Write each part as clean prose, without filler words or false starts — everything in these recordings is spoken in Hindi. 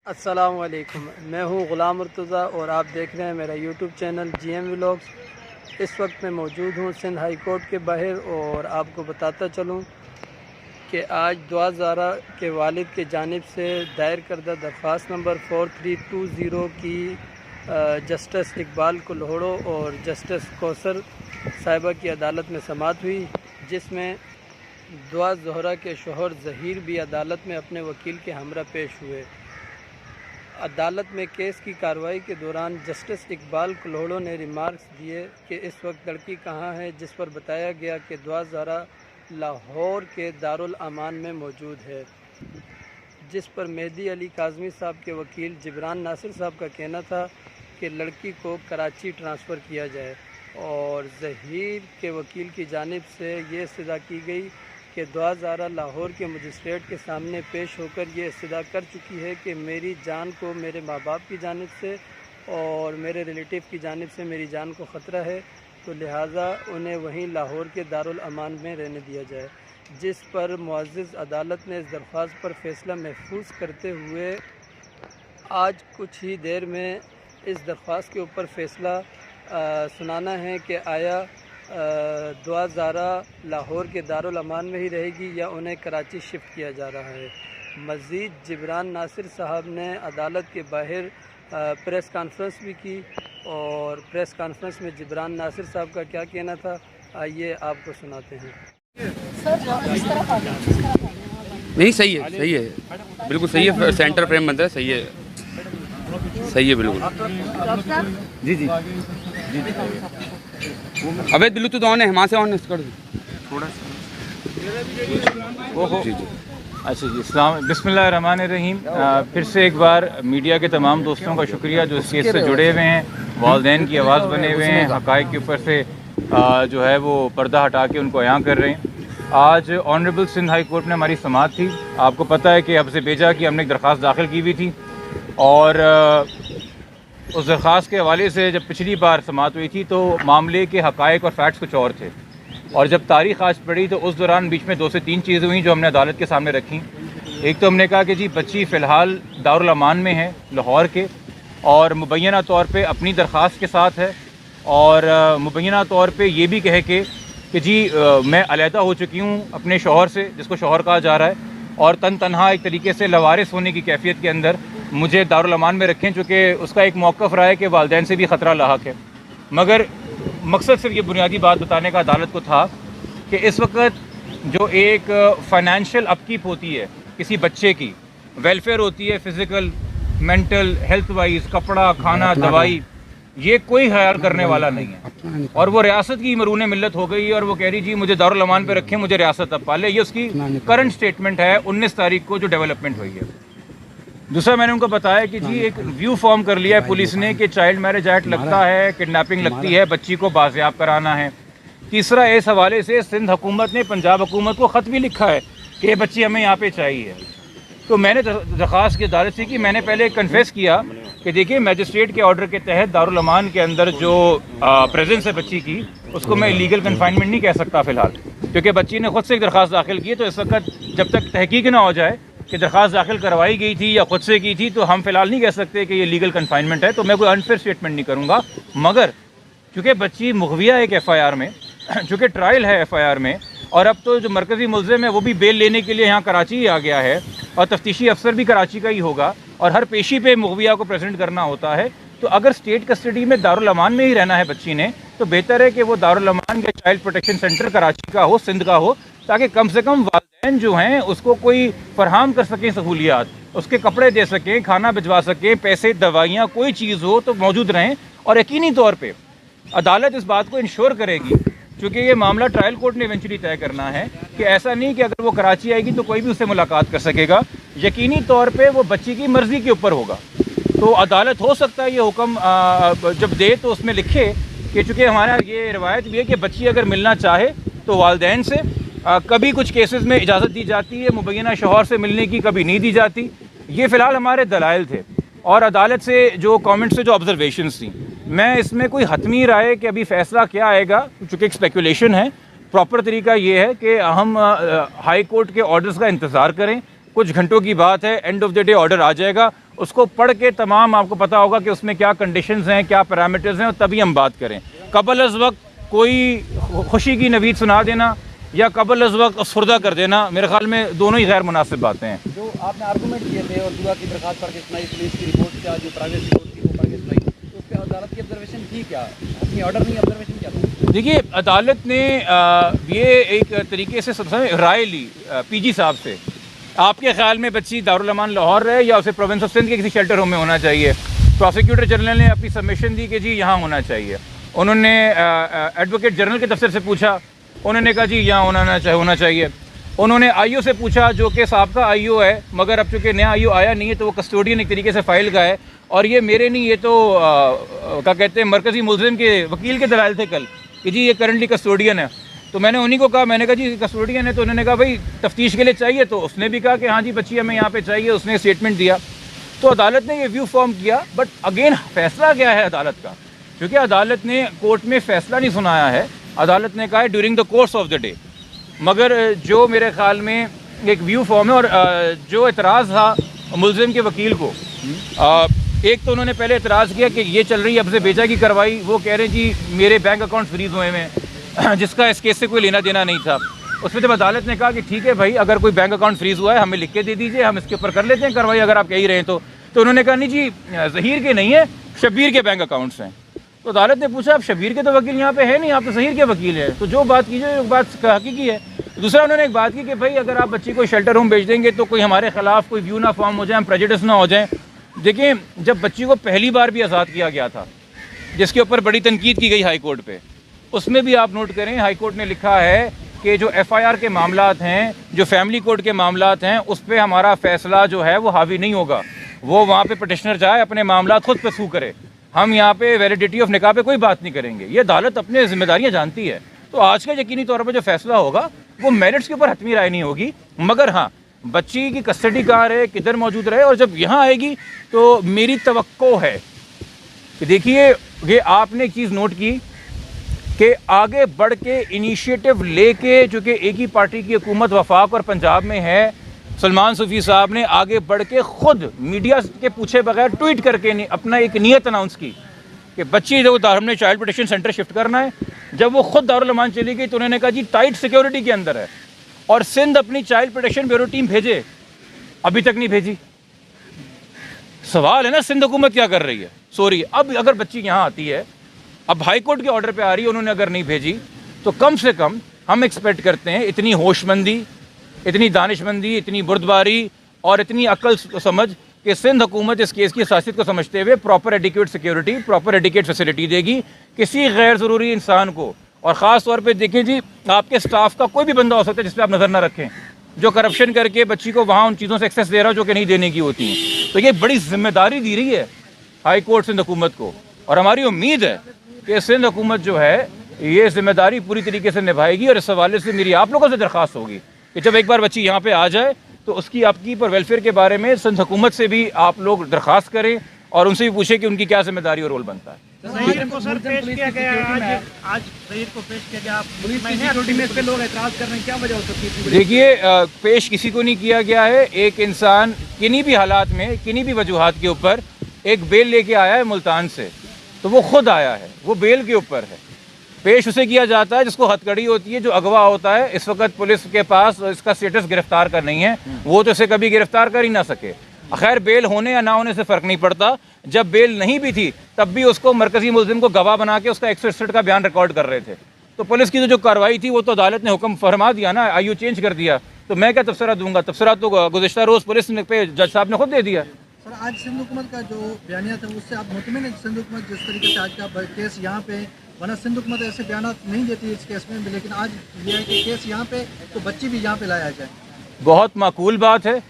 अस्सलामुअलैकुम, मैं हूं ग़ुलाम मुर्तज़ा और आप देख रहे हैं मेरा यूट्यूब चैनल GM व्लॉग्स। इस वक्त मैं मौजूद हूं सिंध हाई कोर्ट के बाहर और आपको बताता चलूं कि आज दुआ ज़ारा के वालिद के जानिब से दायर करदा दरख्वास्त नंबर 4320 की जस्टिस इकबाल कुल्हड़ो और जस्टिस कौसर साहिबा की अदालत में समाअत हुई, जिसमें दुआ ज़ोहरा के शोहर ज़हीर भी अदालत में अपने वकील के हमरा पेश हुए। अदालत में केस की कार्रवाई के दौरान जस्टिस इकबाल कुल्हड़ो ने रिमार्क्स दिए कि इस वक्त लड़की कहाँ है, जिस पर बताया गया कि दुआ ज़ारा लाहौर के दारुल अमान में मौजूद है, जिस पर मेहदी अली काज़मी साहब के वकील जिब्रान नासिर साहब का कहना था कि लड़की को कराची ट्रांसफ़र किया जाए और ज़हीर के वकील की जानिब से ये इस्तदा की गई कि दुआ ज़ारा लाहौर के मजिस्ट्रेट के सामने पेश होकर ये इस्तदा कर चुकी है कि मेरी जान को मेरे माँ बाप की जानिब से और मेरे रिलेटिव की जानिब से मेरी जान को ख़तरा है, तो लिहाजा उन्हें वहीं लाहौर के दारुल अमान में रहने दिया जाए। जिस पर मुअज़्ज़िज़ अदालत ने इस दरख्वास्त पर फ़ैसला महफूज करते हुए आज कुछ ही देर में इस दरख्वास्त के ऊपर फ़ैसला सुनाना है कि आया दुआ ज़ारा लाहौर के दारुल अमान में ही रहेगी या उन्हें कराची शिफ्ट किया जा रहा है। मज़ीद जिब्रान नासिर साहब ने अदालत के बाहर प्रेस कॉन्फ्रेंस भी की और प्रेस कॉन्फ्रेंस में जिब्रान नासिर साहब का क्या कहना था, आइए आपको सुनाते हैं। नहीं, सही है, बिल्कुल सही है, सेंटर फ्रेम बन रहा है, सही है बिल्कुल। जी अबे ब्लूटूथ ऑन है, वहाँ से ऑन कर थोड़ा ओहो जी। अच्छा जी, बिस्मिल्लाहिर्रहमानिर्रहीम। फिर से एक बार मीडिया के तमाम दोस्तों का शुक्रिया जो इस केस से जुड़े हुए हैं, वालिदैन की आवाज़ बने हुए हैं, हक़ाइक़ के ऊपर से जो है वो पर्दा हटा के उनको अयां कर रहे हैं। आज ऑनरेबल सिंध हाई कोर्ट में हमारी समाअत थी। आपको पता है कि हमसे भेजा कि हमने एक दरख्वास्त दाखिल की हुई थी और उस दरख्वास्त के हवाले से जब पिछली बार समाअत हुई थी तो मामले के हक़ाइक़ और फैक्ट्स कुछ और थे, और जब तारीख़ आज पड़ी तो उस दौरान बीच में 2 से 3 चीज़ें हुई जो हमने अदालत के सामने रखी। एक तो हमने कहा कि जी बच्ची फ़िलहाल दारुल अमान में है लाहौर के, और मुबैना तौर पे अपनी दरख्वास्त के साथ है, और मुबैना तौर पे ये भी कहे कि जी मैं अलहदा हो चुकी हूँ अपने शौहर से, जिसको शौहर कहा जा रहा है, और तनहा एक तरीके से लवारिस होने की कैफियत के अंदर मुझे दारुल अमान में रखें, चूँकि उसका एक मौक़िफ़ रहा है कि वालिदैन से भी ख़तरा लाहक है। मगर मकसद सिर्फ ये बुनियादी बात बताने का अदालत को था कि इस वक्त जो एक फ़ाइनेंशियल अपकीप होती है किसी बच्चे की, वेलफेयर होती है फ़िज़िकल मेंटल हेल्थ वाइज, कपड़ा खाना दवाई, ये कोई ख्याल करने वाला नहीं है, और वो रियासत की मरून मिल्लत हो गई है और वो कह रही जी मुझे दारुल अमान पे रखें, मुझे रियासत अब पाले। ये उसकी करंट स्टेटमेंट है 19 तारीख को जो डेवलपमेंट हुई है। दूसरा, मैंने उनको बताया कि जी एक व्यू फॉर्म कर लिया है पुलिस ने कि चाइल्ड मैरिज एक्ट लगता है, किडनैपिंग लगती है, बच्ची को बाजियाब कराना है। तीसरा, इस हवाले से सिंध हुकूमत ने पंजाब हुकूमत को ख़त भी लिखा है कि ये बच्ची हमें यहाँ पे चाहिए। तो मैंने दरख्वास्त की अदालत से कि मैंने पहले कन्फेस किया कि देखिए मजिस्ट्रेट के ऑर्डर के तहत दारुल अमान के अंदर जो प्रेजेंस है बच्ची की, उसको मैं इलीगल कन्फाइनमेंट नहीं कह सकता फ़िलहाल, क्योंकि बच्ची ने खुद से एक दरख्वास्त दाखिल की है। तो इस वक्त जब तक तहकीक ना हो जाए कि दरख्वास्त दाखिल करवाई गई थी या खुद से की थी, तो हम फ़िलहाल नहीं कह सकते कि ये लीगल कन्फाइनमेंट है। तो मैं कोई अनफेयर स्टेटमेंट नहीं करूँगा, मगर चूँकि बच्ची मुखविया एक FIR में, चूँकि ट्रायल है FIR में, और अब तो जो मरकज़ी मुल्ज़िम है वो भी बेल लेने के लिए यहाँ कराची ही आ गया है, और तफ्तीशी अफसर भी कराची का ही होगा, और हर पेशी पे मुखविया को प्रेजेंट करना होता है। तो अगर स्टेट कस्टडी में दारुल अमान में ही रहना है बच्ची ने, तो बेहतर है कि वो दारुल अमान या चाइल्ड प्रोटेक्शन सेंटर कराची का हो, सिंध का हो, ताकि कम से कम वालिदैन जो हैं उसको कोई फरहम कर सकें सहूलियात, उसके कपड़े दे सकें, खाना भिजवा सकें, पैसे दवाइयाँ कोई चीज़ हो तो मौजूद रहें। और यकीनी तौर पर अदालत इस बात को इंश्योर करेगी, चूँकि ये मामला ट्रायल कोर्ट ने इवेंचुअली तय करना है, कि ऐसा नहीं कि अगर वो कराची आएगी तो कोई भी उससे मुलाकात कर सकेगा। यकीनी तौर पे वो बच्ची की मर्ज़ी के ऊपर होगा। तो अदालत हो सकता है ये हुक्म जब दे तो उसमें लिखे कि चूँकि हमारा ये रिवायत भी है कि बच्ची अगर मिलना चाहे तो वालिदैन से कभी कुछ केसेस में इजाज़त दी जाती है, मुबैना शौहर से मिलने की कभी नहीं दी जाती। ये फ़िलहाल हमारे दलाइल थे, और अदालत से जो कमेंट से जो ऑब्जर्वेशंस थी, मैं इसमें कोई हतमी राय कि अभी फ़ैसला क्या आएगा, चूँकि एक स्पेकुलेशन है। प्रॉपर तरीका ये है कि हम हाई कोर्ट के ऑर्डर्स का इंतज़ार करें, कुछ घंटों की बात है, end of the day order आ जाएगा। उसको पढ़ के तमाम आपको पता होगा कि उसमें क्या कंडीशंस हैं, क्या पैरामीटर्स हैं, और तभी हम बात करें। कबल अज़ वक्त कोई खुशी की नवीद सुना देना या कबल अज़ वक्त असफुर्दा कर देना, मेरे ख्याल में दोनों ही गैर मुनासिब बातें हैं। जो आपने आर्गूमेंट किए थे और दुआ की दरखास्त पढ़ के सुनाई, पुलिस की रिपोर्ट क्या जो प्राइवेट रिपोर्ट थी वो पढ़ के सुनाई, तो उस पर अदालत की ऑब्जर्वेशन थी क्या? अपनी ऑर्डर नहीं, ऑब्जर्वेशन क्या था? देखिए, अदालत ने ये एक तरीके से राय ली पीजी साहब से। आपके ख्याल में बच्ची दारुल अमान लाहौर रहे या उसे प्रोविंस ऑफ सिंध के किसी शेल्टर होम में होना चाहिए? प्रोसिक्यूटर जनरल ने अपनी सबमिशन दी कि जी यहाँ होना चाहिए। उन्होंने एडवोकेट जनरल के दफ्तर से पूछा, उन्होंने कहा जी यहाँ होना चाहिए। उन्होंने आईओ से पूछा, जो कि आपका आईओ है, मगर अब चूँकि नया आईओ आया नहीं है तो वो कस्टोडियन एक तरीके से फ़ाइल का है, और ये मेरे नहीं, ये तो क्या कहते हैं, मरकज़ी मुलज़िम के वकील के दलाइल थे कल कि जी ये करंटली कस्टोडियन है। तो मैंने उन्हीं को कहा, मैंने कहा जी कस्टोडियन है, तो उन्होंने कहा भाई तफ्तीश के लिए चाहिए, तो उसने भी कहा कि हाँ जी बच्ची हमें यहाँ पे चाहिए, उसने स्टेटमेंट दिया। तो अदालत ने ये व्यू फॉर्म किया, बट अगेन फैसला क्या है अदालत का? क्योंकि अदालत ने कोर्ट में फ़ैसला नहीं सुनाया है, अदालत ने कहा है during the course of the day. मगर जो मेरे ख़्याल में एक व्यू फॉर्म है, और जो एतराज़ था मुलज़िम के वकील को, एक तो उन्होंने पहले एतराज़ किया कि ये चल रही है अब से बेचा की कार्रवाई, वो कह रहे हैं जी मेरे बैंक अकाउंट फ्रीज़ हुए हैं जिसका इस केस से कोई लेना देना नहीं था। उसमें जब अदालत ने कहा कि ठीक है भाई, अगर कोई बैंक अकाउंट फ्रीज़ हुआ है हमें लिख के दे दीजिए, हम इसके ऊपर कर लेते हैं कार्रवाई, अगर आप कह ही रहे हैं तो उन्होंने कहा नहीं जी ज़हीर के नहीं है, शब्बीर के बैंक अकाउंट्स हैं। तो अदालत ने पूछा, अब शब्बीर के तो वकील यहाँ पे है नहीं, आप तो ज़हीर के वकील हैं, तो जो बात कीजिए वो बात हकीकी है। दूसरा उन्होंने एक बात की कि भाई अगर आप बच्ची को शेल्टर होम भेज देंगे तो कोई हमारे ख़िलाफ़ कोई व्यू ना फॉर्म हो जाए, हम प्रेजुडिस ना हो जाए। देखिए, जब बच्ची को पहली बार भी आज़ाद किया गया था, जिसके ऊपर बड़ी तनकीद की गई हाई कोर्ट पे, उसमें भी आप नोट करें हाई कोर्ट ने लिखा है कि जो FIR के मामलात हैं, जो फैमिली कोर्ट के मामलात हैं, उस पर हमारा फ़ैसला जो है वो हावी नहीं होगा। वो वहाँ पे पटिशनर जाए अपने मामलात खुद पसू करे, हम यहाँ पे वैलिडिटी ऑफ निकाह पे कोई बात नहीं करेंगे। ये अदालत अपने जिम्मेदारियाँ जानती है। तो आज का यकीनी तौर पर जो फैसला होगा वो मेरिट्स के ऊपर हतमी राय नहीं होगी, मगर हाँ बच्ची की कस्टडी कहाँ रहे, किधर मौजूद रहे, और जब यहाँ आएगी तो मेरी तवक्को है कि देखिए, ये आपने एक चीज़ नोट की कि आगे बढ़ के इनिशिएटिव लेके, चूँकि एक ही पार्टी की हुकूमत वफाक और पंजाब में है, सलमान सूफ़ी साहब ने आगे बढ़ के ख़ुद मीडिया के पूछे बगैर ट्वीट करके अपना एक नीयत अनाउंस की कि बच्ची जो हमने चाइल्ड प्रोटेक्शन सेंटर शिफ्ट करना है। जब वो खुद दारुल अमान चली गई तो उन्होंने कहा जी टाइट सिक्योरिटी के अंदर है, और सिंध अपनी चाइल्ड प्रोटेक्शन ब्यूरो टीम भेजे, अभी तक नहीं भेजी। सवाल है ना, सिंध हुकूमत क्या कर रही है? सॉरी, अब अगर बच्ची यहाँ आती है, अब हाई कोर्ट के ऑर्डर पे आ रही है, उन्होंने अगर नहीं भेजी तो कम से कम हम एक्सपेक्ट करते हैं इतनी होशमंदी, इतनी दानिशमंदी, इतनी बुर्दबारी और इतनी अक्ल समझ कि सिंध हुकूमत इस केस की हसासियत को समझते हुए proper adequate security, proper adequate facility देगी किसी गैर ज़रूरी इंसान को। और ख़ास तौर पे देखें जी, आपके स्टाफ का कोई भी बंदा हो सकता है जिस पर आप नज़र ना रखें, जो करप्शन करके बच्ची को वहाँ उन चीज़ों से एक्सेस दे रहा हो जो कि नहीं देने की होती हैं। तो ये बड़ी जिम्मेदारी दी रही है हाई कोर्ट सिंध हुकूमत को, और हमारी उम्मीद है कि सिंध हुकूमत जो है ये जिम्मेदारी पूरी तरीके से निभाएगी। और इस हवाले से मेरी आप लोगों से दरख्वास्त होगी कि जब एक बार बच्ची यहाँ पे आ जाए तो उसकी अपकीप और वेलफेयर के बारे में सिंध हुकूमत से भी आप लोग दरख्वास्त करें और उनसे भी पूछें कि उनकी क्या जिम्मेदारी और रोल बनता है। ज़हीर को सर पेश किया गया आज ज़हीर को पेश किया गया, पुलिस की सिक्योरिटी में इस पे लोग एतराज़ कर रहे हैं, क्या वजह हो सकती है? देखिए, पेश किसी को नहीं किया गया है। एक इंसान किन्हीं भी हालात में, किन्हीं भी वजूहात के ऊपर एक बेल लेके आया है मुल्तान से, तो वो खुद आया है, वो बेल के ऊपर है। पेश उसे किया जाता है जिसको हथकड़ी होती है, जो अगवा होता है। इस वक्त पुलिस के पास इसका स्टेटस गिरफ्तार का नहीं है, वो तो इसे कभी गिरफ्तार कर ही ना सके। खैर, बेल होने या ना होने से फ़र्क नहीं पड़ता। जब बेल नहीं भी थी तब भी उसको मरकज़ी मुलज़िम को गवाह बना के उसका 161 का बयान रिकॉर्ड कर रहे थे। तो पुलिस की जो कार्रवाई थी वो तो अदालत ने हुक्म फरमा दिया ना, आईओ चेंज कर दिया, तो मैं क्या तबसरा दूंगा? तबसरा तो गुज़िश्ता रोज़ पुलिस पे जज साहब ने खुद दे दिया। सर, आज सिंध हुकूमत का जो बयानिया था उससे आप मुतमिन हैं? सिंध हुकूमत जिस तरीके से आज का केस यहाँ पे, वरना सिंध हुकूमत ऐसे बयान नहीं देती इस केस में, लेकिन आज ये है कि केस यहाँ पे तो बच्ची भी यहाँ पे लाया जाए, बहुत माकूल बात है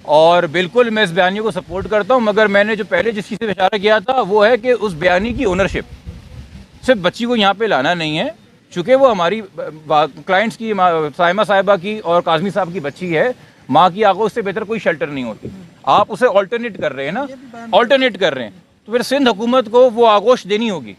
और बिल्कुल मैं इस बयानी को सपोर्ट करता हूँ। मगर मैंने जो पहले जिस चीज़ से इशारा किया था वो है कि उस बयानी की ओनरशिप सिर्फ बच्ची को यहाँ पे लाना नहीं है, चूँकि वो हमारी क्लाइंट्स की, साइमा साहिबा की और काज़मी साहब की बच्ची है। माँ की आगोश से बेहतर कोई शेल्टर नहीं होती। आप उसे ऑल्टरनेट कर रहे हैं ना, ऑल्टरनेट कर रहे हैं, तो फिर सिंध हुकूमत को वो आगोश देनी होगी।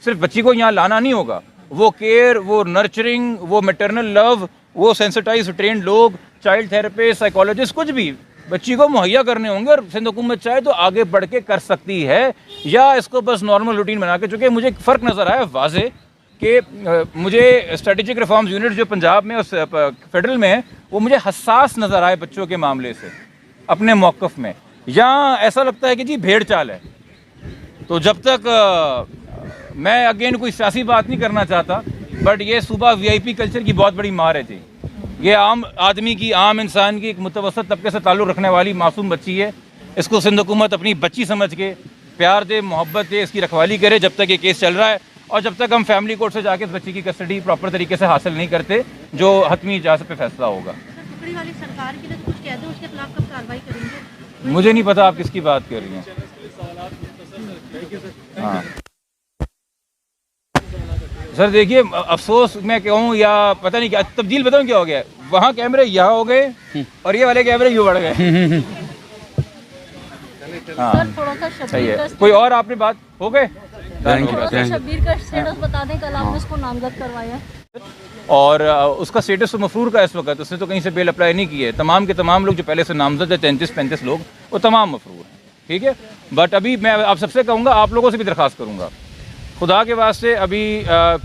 सिर्फ बच्ची को यहाँ लाना नहीं होगा, वो केयर, वो नर्चरिंग, वो मैटरनल लव, वो सेंसिटाइज ट्रेंड लोग चाइल्ड थेरेपिस्ट, साइकोलॉजिस्ट, कुछ भी बच्ची को मुहैया करने होंगे और सिंध हुकूमत चाहे तो आगे बढ़ के कर सकती है, या इसको बस नॉर्मल रूटीन बना के। चूँकि मुझे फ़र्क नज़र आया वाज़े कि मुझे स्ट्रेटेजिक रिफॉर्म्स यूनिट जो पंजाब में और फेडरल में है वो मुझे हसास नज़र आए बच्चों के मामले से अपने मौक़िफ़ में। यहाँ ऐसा लगता है कि जी भेड़ चाल है। तो जब तक मैं अगेन कोई सियासी बात नहीं करना चाहता, बट ये सूबा VIP कल्चर की बहुत बड़ी मार है जी। ये आम आदमी की, आम इंसान की, एक मुतवसत तबके से ताल्लुक़ रखने वाली मासूम बच्ची है। इसको सिंध हुकूमत अपनी बच्ची समझ के प्यार दे, मोहब्बत दे, इसकी रखवाली करे जब तक ये केस चल रहा है, और जब तक हम फैमिली कोर्ट से जाके इस बच्ची की कस्टडी प्रॉपर तरीके से हासिल नहीं करते, जो हतमी इजाज़त पे फैसला होगा। टुकड़ी वाली सरकार के लिए तो कुछ कह दो, उसके खिलाफ कब कार्रवाई करेंगे? मुझे नहीं पता आप किसकी बात कर रही हैं। हाँ सर देखिए, अफसोस मैं कहूँ या पता नहीं क्या तब्दील, बताऊँ क्या हो गया, वहाँ कैमरे यहाँ हो गए और ये वाले कैमरे यूँ बढ़ गए। हाँ थोड़ा सा सही है। कोई और आपने बात हो गए? शब्बीर का स्टेटस बता दें, कल आपने उसको नामजद करवाया और उसका स्टेटस तो मफरूर का इस वक्त, उसने तो कहीं से बेल अप्लाई नहीं की है। तमाम के तमाम लोग जो पहले से नामजद है 33-35 लोग, वो तमाम मफरूर हैं, ठीक है। बट अभी मैं आप सबसे कहूँगा, आप लोगों से भी दरख्वास्त करूँगा, खुदा के वास्ते अभी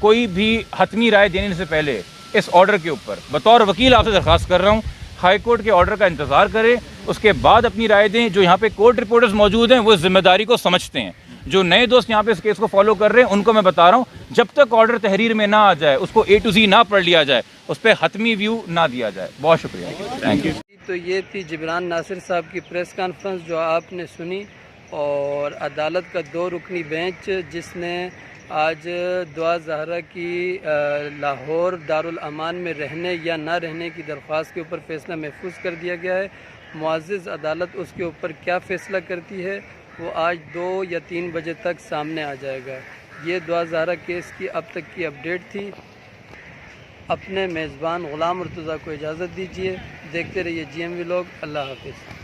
कोई भी हतमी राय देने से पहले इस ऑर्डर के ऊपर बतौर वकील आपसे दरख्वास्त कर रहा हूँ, हाई कोर्ट के ऑर्डर का इंतज़ार करें, उसके बाद अपनी राय दें। जो यहाँ पे कोर्ट रिपोर्टर्स मौजूद हैं वो जिम्मेदारी को समझते हैं। जो नए दोस्त यहाँ पे इस केस को फॉलो कर रहे हैं उनको मैं बता रहा हूँ, जब तक ऑर्डर तहरीर में ना आ जाए, उसको A to Z ना पढ़ लिया जाए, उस पर हतमी व्यू ना दिया जाए। बहुत शुक्रिया, थैंक यू। तो ये थी जिब्रान नासिर साहब की प्रेस कॉन्फ्रेंस जो आपने सुनी, और अदालत का 2 रुकनी बेंच जिसने आज दुआ ज़हरा की लाहौर दारुल अमान में रहने या ना रहने की दरख्वास्त के ऊपर फ़ैसला महफूज कर दिया गया है। मुअज़्ज़ज़ अदालत उसके ऊपर क्या फ़ैसला करती है वो आज 2 या 3 बजे तक सामने आ जाएगा। ये दुआ ज़हरा केस की अब तक की अपडेट थी। अपने मेज़बान ग़ुलाम मुर्तज़ा को इजाज़त दीजिए। देखते रहिए GM व्लॉग। अल्लाह हाफ़िज़।